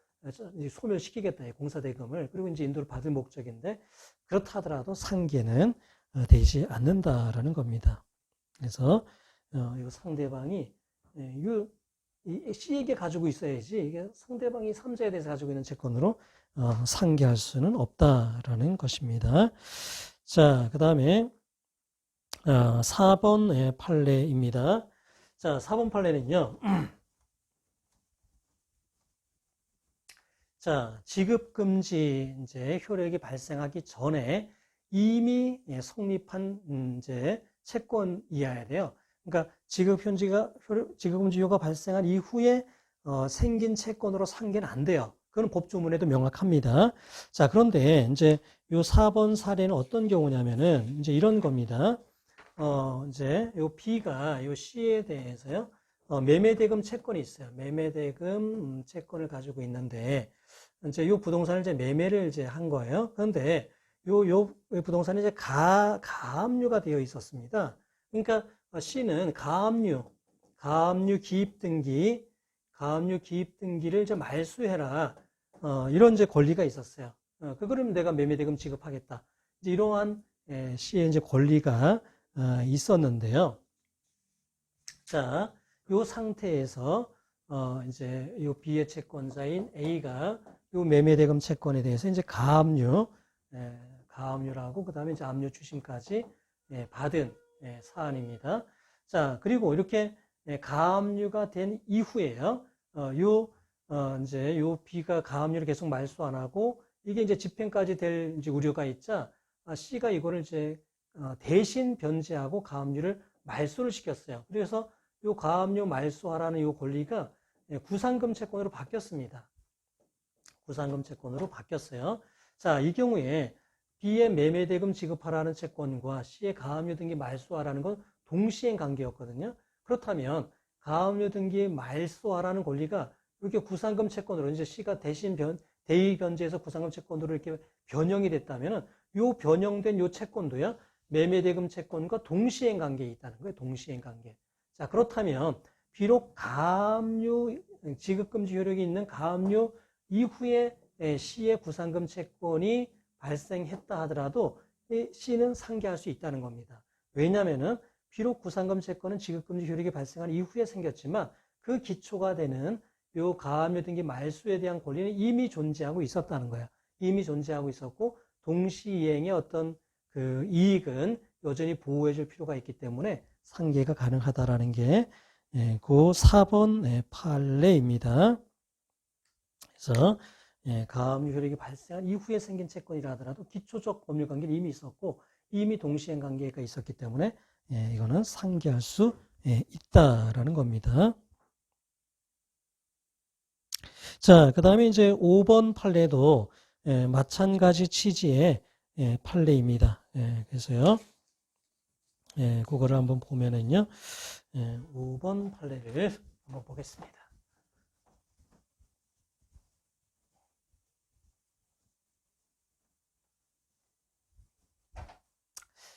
소멸시키겠다, 공사대금을. 그리고 이제 인도를 받을 목적인데, 그렇다 하더라도 상계는 되지 않는다라는 겁니다. 그래서 이 상대방이 이 C에게 가지고 있어야지, 이게 상대방이 3자에 대해서 가지고 있는 채권으로 상계할 수는 없다라는 것입니다. 자, 그 다음에 4번 판례입니다. 자, 4번 판례는요. 자, 지급금지 이제 효력이 발생하기 전에 이미 성립한 이제 채권이어야 돼요. 그러니까 지급금지효가 발생한 이후에 생긴 채권으로 상계는 안 돼요. 그건 법조문에도 명확합니다. 자, 그런데 이제 요 4번 사례는 어떤 경우냐면은 이제 이런 겁니다. 이제 요 B가 요 C에 대해서요, 매매대금 채권이 있어요. 매매대금 채권을 가지고 있는데, 이제 요 부동산을 이제 매매를 이제 한 거예요. 그런데 요 부동산이 이제 가압류가 되어 있었습니다. 그러니까 C는 가압류 기입등기를 이제 말소해라. 이런 이제 권리가 있었어요. 그거를 내가 매매대금 지급하겠다. 이제 이러한 C의 이제 권리가 있었는데요. 자, 요 상태에서 이제 요 B의 채권자인 A가 요 매매대금 채권에 대해서 이제 가압류라고 그다음에 이제 압류 추심까지 받은 사안입니다. 자, 그리고 이렇게 가압류가 된 이후에요. 이제 요 B가 가압류를 계속 말소 안 하고 이게 이제 집행까지 될 이제 우려가 있자 C가 이거를 이제 대신 변제하고 가압류를 말소를 시켰어요. 그래서 요 가압류 말소하라는 요 권리가 구상금 채권으로 바뀌었습니다. 구상금 채권으로 바뀌었어요. 자, 이 경우에 B의 매매대금 지급하라는 채권과 C의 가압류 등기 말소하라는 건 동시행 관계였거든요. 그렇다면 가압류 등기 말소하라는 권리가 이렇게 구상금 채권으로 이제 C가 대신 대의 변제해서 구상금 채권으로 이렇게 변형이 됐다면은 요 변형된 요 채권도요, 매매대금 채권과 동시행 관계에 있다는 거예요. 동시행 관계. 자, 그렇다면 비록 가압류 지급금지 효력이 있는 가압류 이후에 C의 구상금 채권이 발생했다 하더라도 C는 상계할 수 있다는 겁니다. 왜냐하면은 비록 구상금 채권은 지급금지 효력이 발생한 이후에 생겼지만 그 기초가 되는 요 가압류 등기 말소에 대한 권리는 이미 존재하고 있었다는 거야. 이미 존재하고 있었고 동시이행의 어떤 그 이익은 여전히 보호해 줄 필요가 있기 때문에 상계가 가능하다라는 게 그 4번 판례입니다. 그래서 가압류 효력이 발생한 이후에 생긴 채권이라 하더라도 기초적 법률 관계는 이미 있었고 이미 동시행 관계가 있었기 때문에 이거는 상계할 수 있다라는 겁니다. 자, 그 다음에 이제 5번 판례도 마찬가지 취지의 판례입니다. 그래서요, 그거를 한번 보면은요, 5번 판례를 한번 보겠습니다.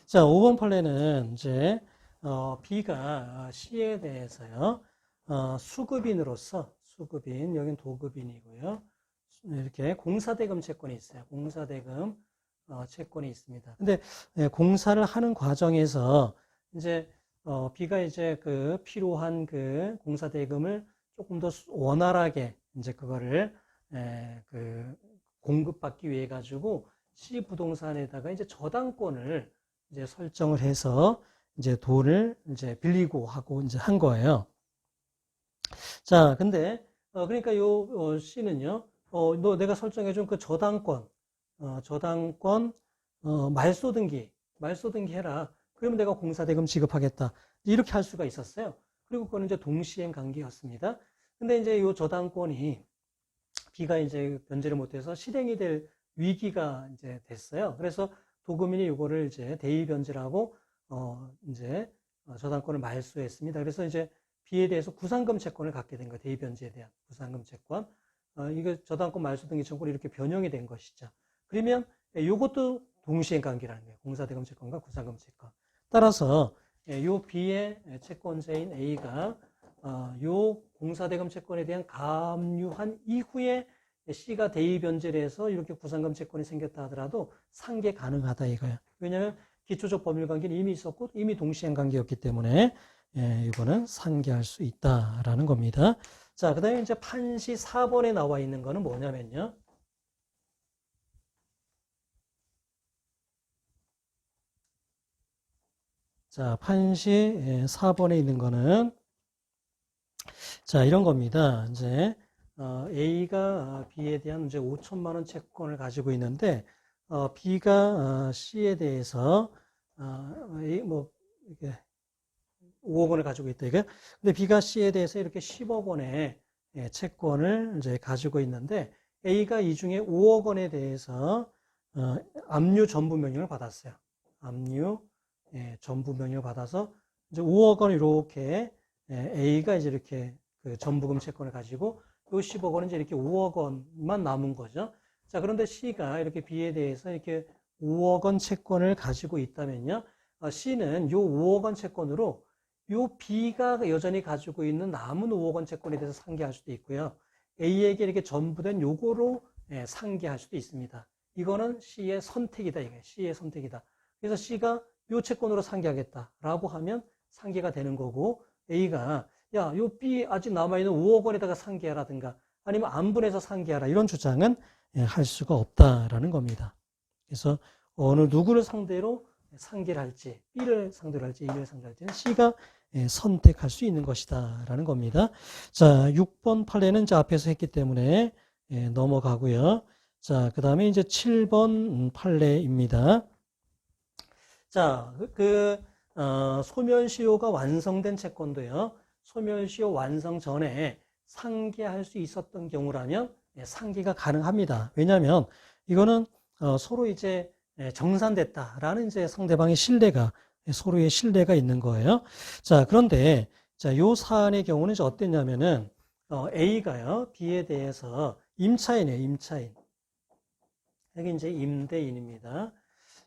자, 5번 판례는 이제 B가 C에 대해서요, 수급인으로서 수급인, 여긴 도급인이고요. 이렇게 공사대금 채권이 있어요. 공사대금 채권이 있습니다. 근데 공사를 하는 과정에서 이제 B가 이제 그 필요한 그 공사대금을 조금 더 원활하게 이제 그거를 그 공급받기 위해 가지고 C 부동산에다가 이제 저당권을 이제 설정을 해서 이제 돈을 이제 빌리고 하고 이제 한 거예요. 자, 근데 그러니까 요 C는요, 내가 설정해준 그 저당권 말소 등기 해라. 그러면 내가 공사대금 지급하겠다. 이렇게 할 수가 있었어요. 그리고 그거는 이제 동시행 관계였습니다. 근데 이제 요 저당권이 B가 이제 변제를 못해서 실행이 될 위기가 이제 됐어요. 그래서 도급인이 이거를 이제 대의 변제라고 이제 저당권을 말소했습니다. 그래서 이제 B에 대해서 구상금 채권을 갖게 된 거예요. 대의 변제에 대한 구상금 채권. 이거 저당권 말소 등기 청구로 이렇게 변형이 된 것이죠. 그러면 이것도 동시행 관계라는 거예요. 공사대금 채권과 구상금 채권. 따라서 요 B의 채권자인 A가 요 공사대금 채권에 대한 가압류한 이후에 C가 대의 변제를 해서 이렇게 구상금 채권이 생겼다 하더라도 상계 가능하다 이거예요. 왜냐하면 기초적 법률 관계는 이미 있었고 이미 동시행 관계였기 때문에 이거는 상계할 수 있다라는 겁니다. 자, 그 다음에 이제 판시 4번에 나와 있는 거는 뭐냐면요. 자, 판시 4번에 있는 거는 자, 이런 겁니다. 이제 A가 B에 대한 이제 5천만 원 채권을 가지고 있는데 B가 C에 대해서 뭐 이렇게 5억 원을 가지고 있다 이게. 근데 B가 C에 대해서 이렇게 10억 원의 채권을 이제 가지고 있는데 A가 이 중에 5억 원에 대해서 압류 전부 명령을 받았어요. 압류 전부 명령을 받아서 이제 5억 원 이렇게 A가 이제 이렇게 그 전부금 채권을 가지고 요 10억 원은 이제 이렇게 5억 원만 남은 거죠. 자, 그런데 C가 이렇게 B에 대해서 이렇게 5억 원 채권을 가지고 있다면요. C는 요 5억 원 채권으로 요 B가 여전히 가지고 있는 남은 5억 원 채권에 대해서 상계할 수도 있고요. A에게 이렇게 전부된 요거로 상계할 수도 있습니다. 이거는 C의 선택이다. 이게 C의 선택이다. 그래서 C가 요 채권으로 상계하겠다라고 하면 상계가 되는 거고 A가 야, 요 B 아직 남아있는 5억 원에다가 상계하라든가 아니면 안분해서 상계하라 이런 주장은 할 수가 없다라는 겁니다. 그래서 어느 누구를 상대로 상계를 할지 B를 상대로 할지 A를 상대로 할지는 C가 선택할 수 있는 것이다 라는 겁니다. 자, 6번 판례는 이제 앞에서 했기 때문에 넘어가고요. 자, 그 다음에 이제 7번 판례입니다. 자, 소멸시효가 완성된 채권도요. 소멸시효 완성 전에 상계할 수 있었던 경우라면 상계가 가능합니다. 왜냐하면 이거는 서로 이제 정산됐다라는 이제 상대방의 신뢰가 서로의 신뢰가 있는 거예요. 자, 그런데 자, 요 사안의 경우는 이제 어땠냐면은 A가요 B에 대해서 임차인이에요, 임차인. 여기 이제 임대인입니다.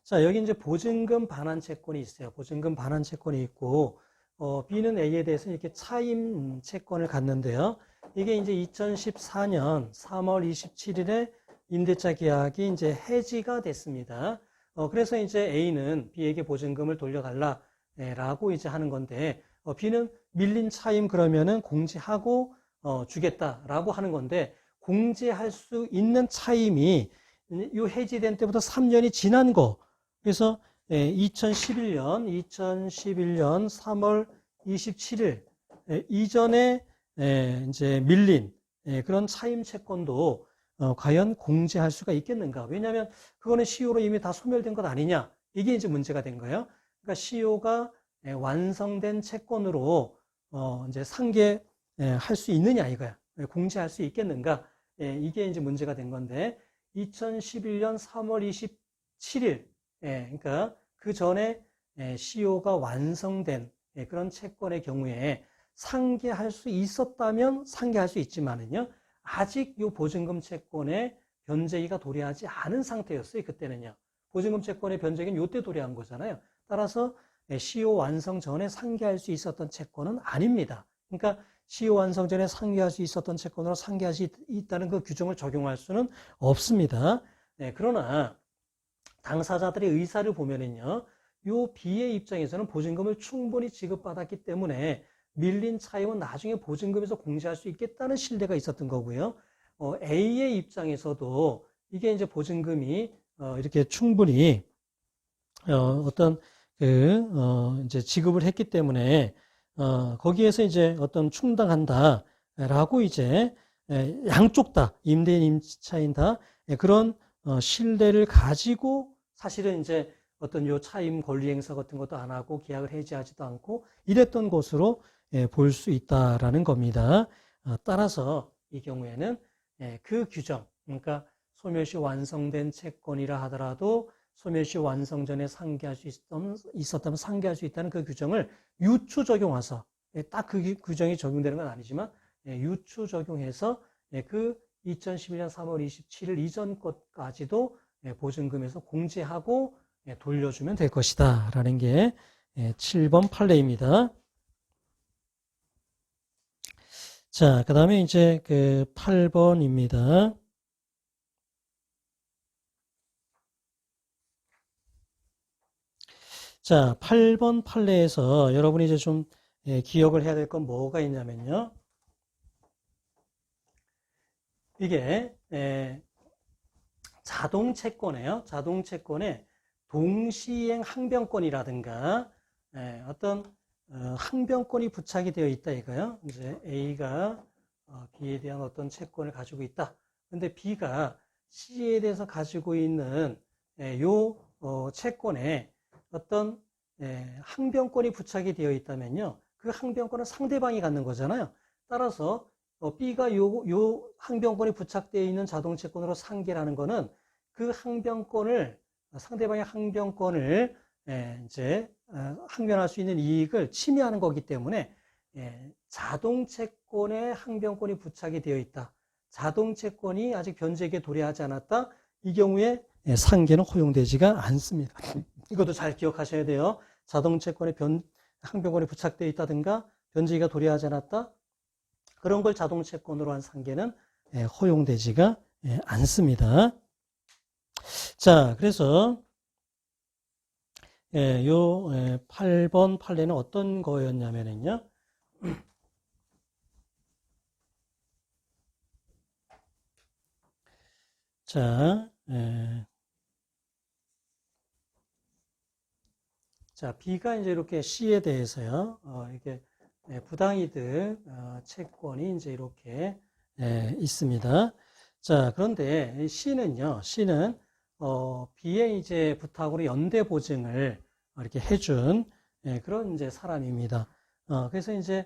자, 여기 이제 보증금 반환 채권이 있어요. 보증금 반환 채권이 있고 B는 A에 대해서 이렇게 차임 채권을 갖는데요. 이게 이제 2014년 3월 27일에 임대차 계약이 이제 해지가 됐습니다. 그래서 이제 A는 B에게 보증금을 돌려달라라고 이제 하는 건데, B는 밀린 차임 그러면은 공지하고 주겠다라고 하는 건데, 공제할 수 있는 차임이 이 해지된 때부터 3년이 지난 거. 그래서 2011년 3월 27일 이전에 이제 밀린 그런 차임 채권도 과연 공제할 수가 있겠는가? 왜냐하면 그거는 시효로 이미 다 소멸된 것 아니냐? 이게 이제 문제가 된 거예요. 그러니까 시효가 완성된 채권으로 이제 상계할 수 있느냐 이거야. 공제할 수 있겠는가? 이게 이제 문제가 된 건데 2011년 3월 27일 그러니까 그 전에 시효가 완성된 그런 채권의 경우에 상계할 수 있었다면 상계할 수 있지만은요. 아직 이 보증금 채권의 변제기가 도래하지 않은 상태였어요. 그때는요. 보증금 채권의 변제기는 이때 도래한 거잖아요. 따라서 시효 완성 전에 상계할 수 있었던 채권은 아닙니다. 그러니까 시효 완성 전에 상계할 수 있었던 채권으로 상계할 수 있다는 그 규정을 적용할 수는 없습니다. 그러나 당사자들의 의사를 보면은요, 요 B의 입장에서는 보증금을 충분히 지급받았기 때문에 밀린 차임은 나중에 보증금에서 공제할 수 있겠다는 신뢰가 있었던 거고요. A의 입장에서도 이게 이제 보증금이 이렇게 충분히 이제 지급을 했기 때문에 거기에서 이제 어떤 충당한다라고 이제 양쪽 다 임대인 임차인 다 그런 신뢰를 가지고 사실은 이제 어떤 요 차임 권리 행사 같은 것도 안 하고 계약을 해지하지도 않고 이랬던 것으로 볼 수 있다라는 겁니다. 따라서 이 경우에는 그 규정, 그러니까 소멸시 완성된 채권이라 하더라도 소멸시 완성 전에 상계할 수 있었다면 상계할 수 있다는 그 규정을 유추 적용해서 딱 그 규정이 적용되는 건 아니지만 유추 적용해서 그 2011년 3월 27일 이전 것까지도 보증금에서 공제하고 돌려주면 될 것이다 라는 게 7번 판례입니다. 자, 그 다음에 이제 그 8번입니다. 자, 8번 판례에서 여러분이 이제 좀 기억을 해야 될 건 뭐가 있냐면요. 이게 자동채권이에요. 자동채권에 동시행 항변권이라든가 어떤 항변권이 부착이 되어 있다 이거요. 이제 A가 B에 대한 어떤 채권을 가지고 있다. 근데 B가 C에 대해서 가지고 있는 요 채권에 어떤 항변권이 부착이 되어 있다면요. 그 항변권은 상대방이 갖는 거잖아요. 따라서 B가 요 항변권이 부착되어 있는 자동채권으로 상계를 하는 거는 그 항변권을 상대방의 항변권을 이제 항변할 수 있는 이익을 침해하는 거기 때문에 자동채권에 항변권이 부착이 되어 있다. 자동채권이 아직 변제기에 도래하지 않았다. 이 경우에 상계는 허용되지가 않습니다. 이것도 잘 기억하셔야 돼요. 자동채권에 항변권이 부착되어 있다든가 변제기가 도래하지 않았다. 그런 걸 자동채권으로 한 상계는 허용되지가 않습니다. 자, 그래서 요 8번 판례는 어떤 거였냐면요. 자, B가 이제 이렇게 C에 대해서요, 이렇게 부당이득 채권이 이제 이렇게 있습니다. 자, 그런데 C는요, C는 B의 이제 부탁으로 연대 보증을 이렇게 해준 그런 이제 사람입니다. 그래서 이제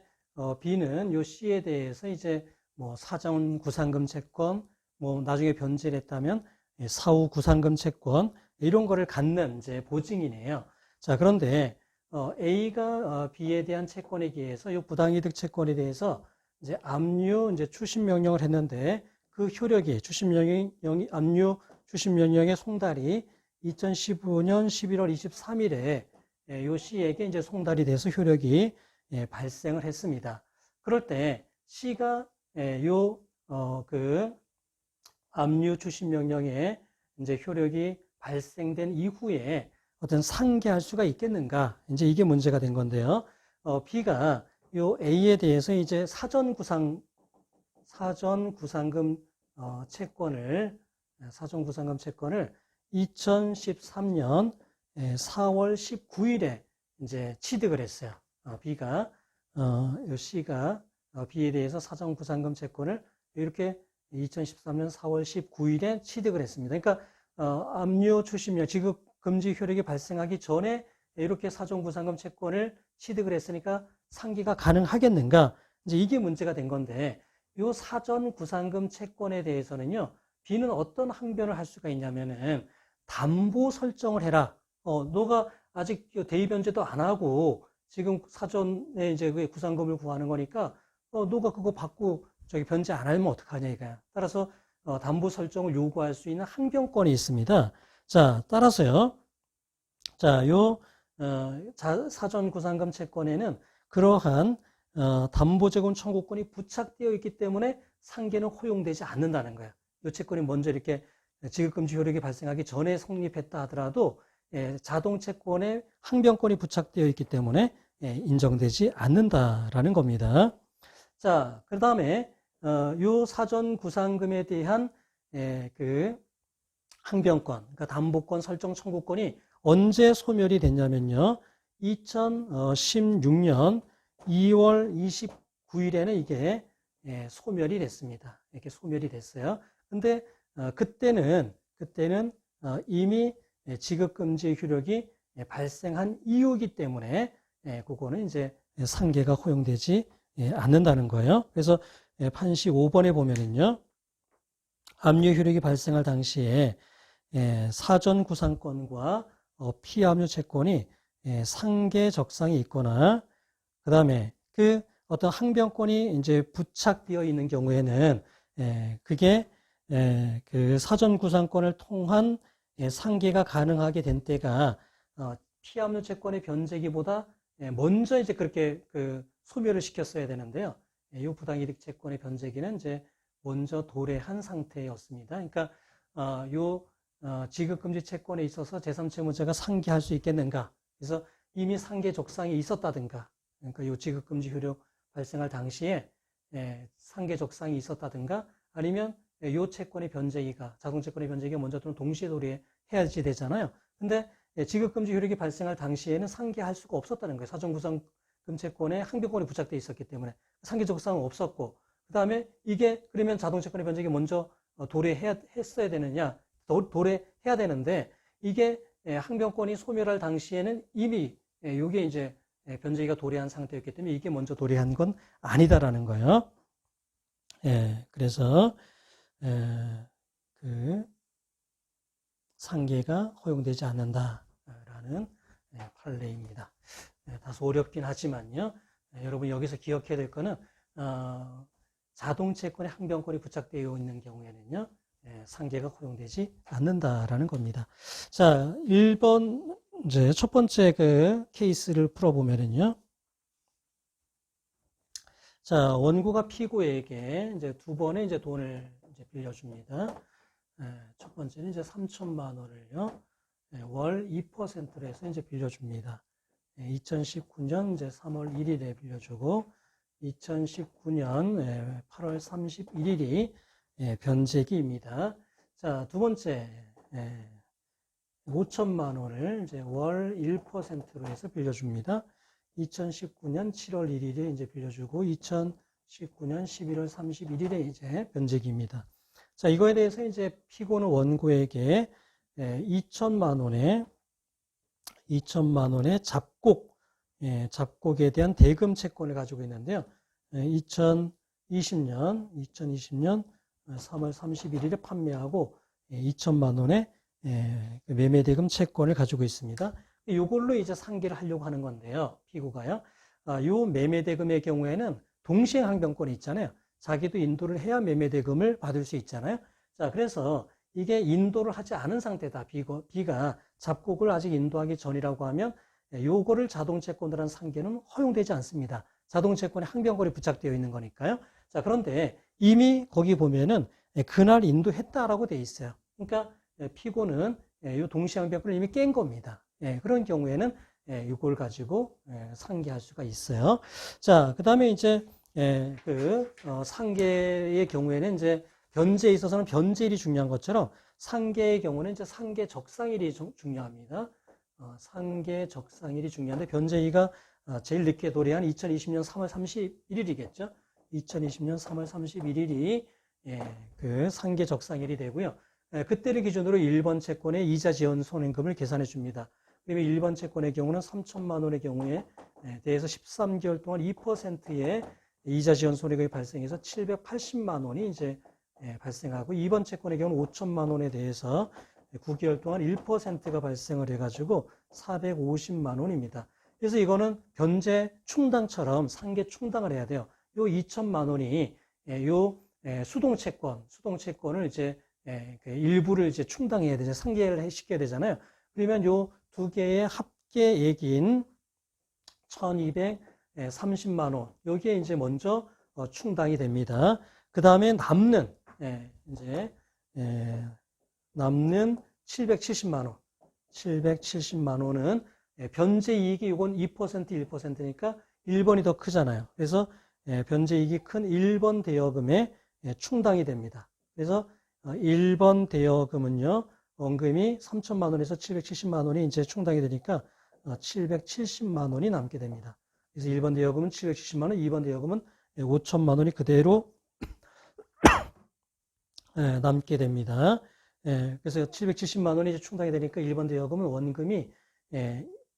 B는 요 C에 대해서 이제 뭐 사전 구상금 채권, 뭐 나중에 변제를 했다면 사후 구상금 채권 이런 거를 갖는 이제 보증이네요. 자, 그런데 A가 B에 대한 채권에 기해서 이 부당이득 채권에 대해서 이제 압류 이제 추심 명령을 했는데 그 효력이 압류 추심 명령의 송달이 2015년 11월 23일에 요 C에게 이제 송달이 돼서 효력이 발생을 했습니다. 그럴 때 C가 그 압류 추심 명령의 이제 효력이 발생된 이후에 어떤 상계할 수가 있겠는가? 이제 이게 문제가 된 건데요. B가 요 A에 대해서 이제 사전 구상 사전 구상금 채권을 2013년 4월 19일에 이제 취득을 했어요. B가 C가 B에 대해서 사전 구상금 채권을 이렇게 2013년 4월 19일에 취득을 했습니다. 그러니까 압류 추심령 지급 금지 효력이 발생하기 전에 이렇게 사전 구상금 채권을 취득을 했으니까 상기가 가능하겠는가? 이제 이게 문제가 된 건데, 이 사전 구상금 채권에 대해서는요, B는 어떤 항변을 할 수가 있냐면은 담보 설정을 해라. 너가 아직 대의 변제도 안 하고 지금 사전에 이제 그 구상금을 구하는 거니까 너가 그거 받고 변제 안 하면 어떡하냐 이거야. 따라서 담보 설정을 요구할 수 있는 항변권이 있습니다. 자, 따라서요. 자, 요 사전 구상금 채권에는 그러한 담보재건 청구권이 부착되어 있기 때문에 상계는 허용되지 않는다는 거예요. 이 채권이 먼저 이렇게 지급금지 효력이 발생하기 전에 성립했다 하더라도 자동 채권에 항변권이 부착되어 있기 때문에 인정되지 않는다라는 겁니다. 자, 그 다음에 요 사전 구상금에 대한 그 항변권, 그러니까 담보권 설정 청구권이 언제 소멸이 됐냐면요. 2016년 2월 29일에는 이게 소멸이 됐습니다. 이렇게 소멸이 됐어요. 근데 그때는 이미 지급금지 효력이 발생한 이유이기 때문에 그거는 이제 상계가 허용되지 않는다는 거예요. 그래서 판시 5번에 보면은요. 압류 효력이 발생할 당시에 사전 구상권과 피압류 채권이 상계 적상이 있거나 그 다음에 그 어떤 항변권이 이제 부착되어 있는 경우에는 그게 그 사전 구상권을 통한 상계가 가능하게 된 때가 피압류 채권의 변제기보다 먼저 이제 그렇게 그 소멸을 시켰어야 되는데요. 이 부당이득 채권의 변제기는 이제 먼저 도래한 상태였습니다. 그러니까 요 지급금지 채권에 있어서 제3채무자가 상계할 수 있겠는가? 그래서 이미 상계 적상이 있었다든가, 그러니까 요 지급금지 효력 발생할 당시에 상계 적상이 있었다든가, 아니면 요 채권의 변제기가 자동채권의 변제기가 먼저 또는 동시에 도래해야지 되잖아요. 근데 지급금지 효력이 발생할 당시에는 상계할 수가 없었다는 거예요. 사전구상금 채권에 항변권이 부착되어 있었기 때문에 상계 적상은 없었고, 그 다음에 이게 그러면 자동채권의 변제기 먼저 도래했어야 되느냐? 도래해야 되는데 이게 항변권이 소멸할 당시에는 이미 이게 이제 변제기가 도래한 상태였기 때문에 이게 먼저 도래한 건 아니다라는 거예요. 그래서 그 상계가 허용되지 않는다라는 판례입니다. 다소 어렵긴 하지만요. 여러분 여기서 기억해야 될 거는 자동채권에 항변권이 부착되어 있는 경우에는요. 상계가 허용되지 않는다라는 겁니다. 자, 1번 이제 첫 번째 그 케이스를 풀어보면은요. 자, 원고가 피고에게 이제 두 번의 이제 돈을 이제 빌려줍니다. 첫 번째는 이제 3천만 원을요. 월 2%로 해서 이제 빌려줍니다. 2019년 이제 3월 1일에 빌려주고 2019년 8월 31일이 변제기입니다. 자, 두 번째 5천만 원을 이제 월 1%로 해서 빌려줍니다. 2019년 7월 1일에 이제 빌려주고 2019년 11월 31일에 이제 변제기입니다. 자, 이거에 대해서 이제 피고는 원고에게 2천만 원의 잡곡에 대한 대금 채권을 가지고 있는데요. 2020년 3월 31일에 판매하고 2천만 원의 매매 대금 채권을 가지고 있습니다. 이걸로 이제 상계를 하려고 하는 건데요. 피고가요. 요 매매 대금의 경우에는 동시행 항변권이 있잖아요. 자기도 인도를 해야 매매 대금을 받을 수 있잖아요. 자, 그래서 이게 인도를 하지 않은 상태다. B가 잡곡을 아직 인도하기 전이라고 하면 요거를 자동채권으로 한 상계는 허용되지 않습니다. 자동채권에 항변권이 부착되어 있는 거니까요. 자, 그런데 이미 거기 보면은 그날 인도했다라고 돼 있어요. 그러니까 피고는 요 동시항변권을 이미 깬 겁니다. 그런 경우에는 이걸 가지고 상계할 수가 있어요. 자, 그 다음에 이제 상계의 경우에는 이제 변제에 있어서는 변제일이 중요한 것처럼 상계의 경우는 이제 상계 적상일이 중요합니다. 상계 적상일이 중요한데 변제일가 제일 늦게 도래한 2020년 3월 31일이겠죠. 2020년 3월 31일이 그 상계 적상일이 되고요. 그때를 기준으로 1번 채권의 이자 지연 손해금을 계산해 줍니다. 그러면 1번 채권의 경우는 3천만 원의 경우에 대해서 13개월 동안 2%의 이자 지연 손해금이 발생해서 780만 원이 이제 발생하고 2번 채권의 경우는 5천만 원에 대해서 9개월 동안 1%가 발생을 해가지고 450만 원입니다. 그래서 이거는 변제 충당처럼 상계 충당을 해야 돼요. 요 2천만 원이 요 수동채권을 이제 그 일부를 이제 충당해야 되죠. 상계를 시켜야 되잖아요. 그러면 요 두 개의 합계액인 1230만 원, 여기에 이제 먼저 충당이 됩니다. 그 다음에 남는 770만 원. 770만 원은 변제 이익이 이건 2%, 1%니까 1번이 더 크잖아요. 그래서 변제 이익이 큰 1번 대여금에 충당이 됩니다. 그래서 1번 대여금은요, 원금이 3천만 원에서 770만 원이 이제 충당이 되니까 770만 원이 남게 됩니다. 그래서 1번 대여금은 770만 원, 2번 대여금은 5천만 원이 그대로 남게 됩니다. 그래서 770만 원이 이제 충당이 되니까 1번 대여금은 원금이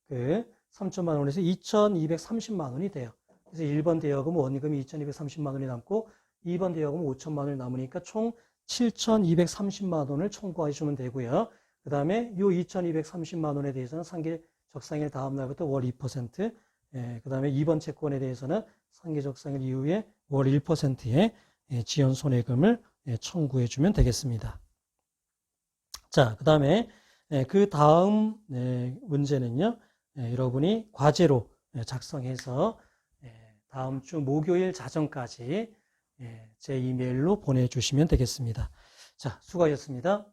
그 3천만 원에서 2,230만 원이 돼요. 그래서 1번 대여금은 원금이 2,230만 원이 남고 2번 대여금은 5천만 원이 남으니까 총 7,230만 원을 청구해 주면 되고요. 그 다음에 이 2,230만 원에 대해서는 상계 적상일 다음 날부터 월 2%, 그 다음에 2번 채권에 대해서는 상계 적상일 이후에 월 1%의 지연 손해금을 청구해 주면 되겠습니다. 자, 그 다음에 그 다음 문제는요, 여러분이 과제로 작성해서 다음 주 목요일 자정까지 제 이메일로 보내주시면 되겠습니다. 자, 수고하셨습니다.